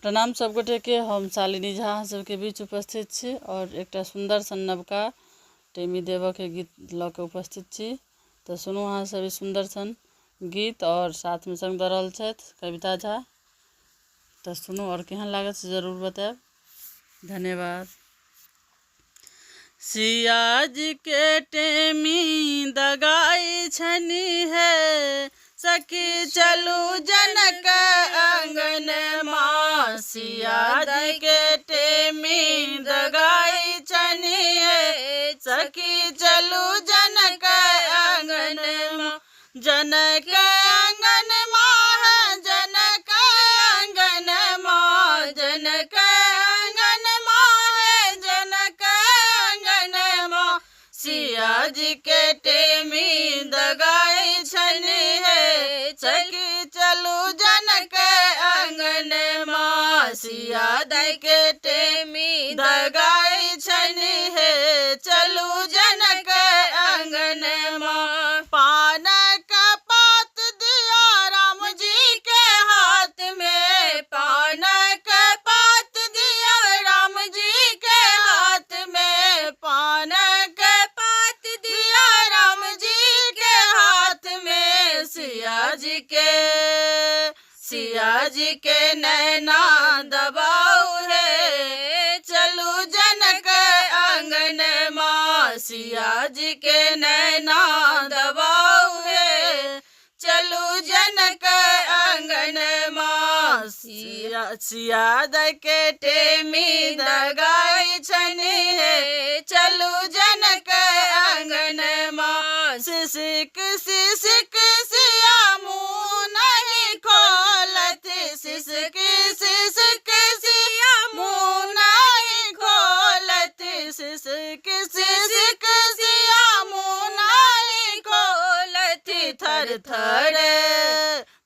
प्रणाम सब गोटे के। हम शालिनी झा सबके बीच उपस्थित छी और एक सुंदर सन नवका टेमी देव के गीत ल के उपस्थित छी। तो सुनू अहाँ सब ई सुंदर सन गीत और साथ में संग दऽ रहल छथि कविता झा। तो सुनू और केहन लागत से जरूर बताएब। धन्यवाद। सिया जी के टेमी दगाई छनी है, सखी चलू जनक आंगन माँ। सिया जी के टेमी दगाई छनी है, सखी चलू जनक आंगन माँ। जनक आंगन माँ है, जनक आंगन माँ। जनक आंगन माँ है, जनक आंगन माँ। सिया जी के टेमी दगाई छनी है, सखी चलू जनक आंगन माँ। सिया जी के टेमी दगाई छनी है, चलू जनक आंगन माँ। पान का पात दिया राम जी के हाथ में, पान का पात दिया राम जी के हाथ में। पान का पात दिया राम जी के हाथ में। सिया जी के नैना दबाऊ है, चलू जनक आंगन माँ। सिया जी के नैना दबाऊ है, चलू जनक आंगन माँ। सिया जी के टेमी दगाई छनी है, चलू जनक आंगन माँ। सिसक सिसक सिया मुँह नहीं खोलत, सिसक सिसक सिया मुँह नहीं खोलत। सिसक सिसक सिया मुँह नहीं खोलत। थर थर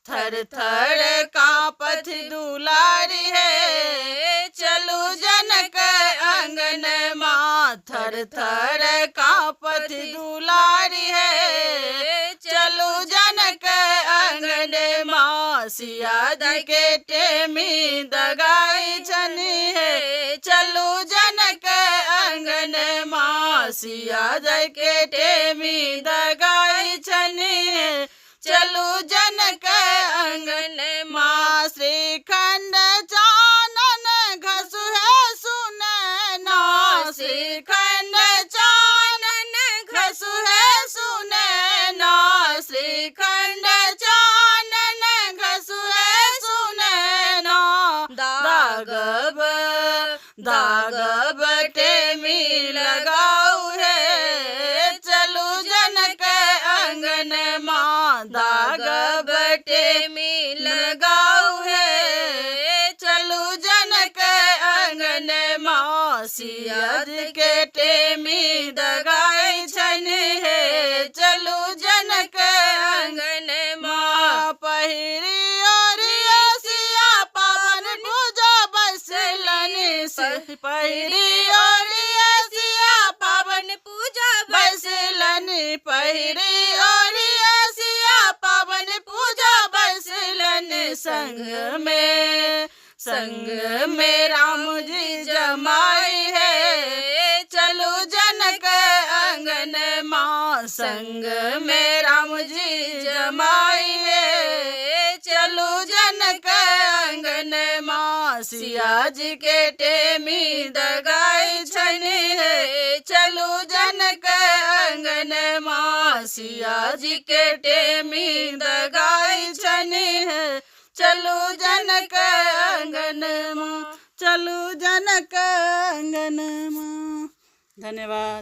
थर थर कांपत दुलारी है, चलू जनक आंगन माँ। थर थर कांपत दुलारी है, चलू जनक आंगन माँ। सिया जी के टेमी दगाई छनी है, चलू जनक आंगन माँ। सिया जी के टेमी दगाई छनी है, चलू जनक आंगन माँ। श्रीखंड चानन घसु है सुनैना, श्रीखंड चानन घसु है सुनैना। श्रीखंड चानन घसु है सुनैना। दागब टेमी लगाऊ है, चलू जनक आंगन माँ। दागब टेमी लगाऊ है, चलू जनक आंगन माँ। सिया जी के टेमी दगाई छनी है, चलू जनक आंगन माँ। पहिरी ओरिया सिया पावन पूजा बैसलनि से, पहिरी ओरिया सिया पावन पूजा बैसलनि। पहिरी ओरिया सिया पावन पूजा बैसलनि। संग में राम जी जमाई है, चलू जनक आंगन माँ। संग में राम जी जमाई है, चलू जनक आंगन माँ। सिया जी के टेमी दगाई छनी है, चलू जनक आंगन माँ। सिया जी के टेमी दगाई छनी है, चलू जनक आंगन माँ। चलू जनक आंगन माँ। धन्यवाद।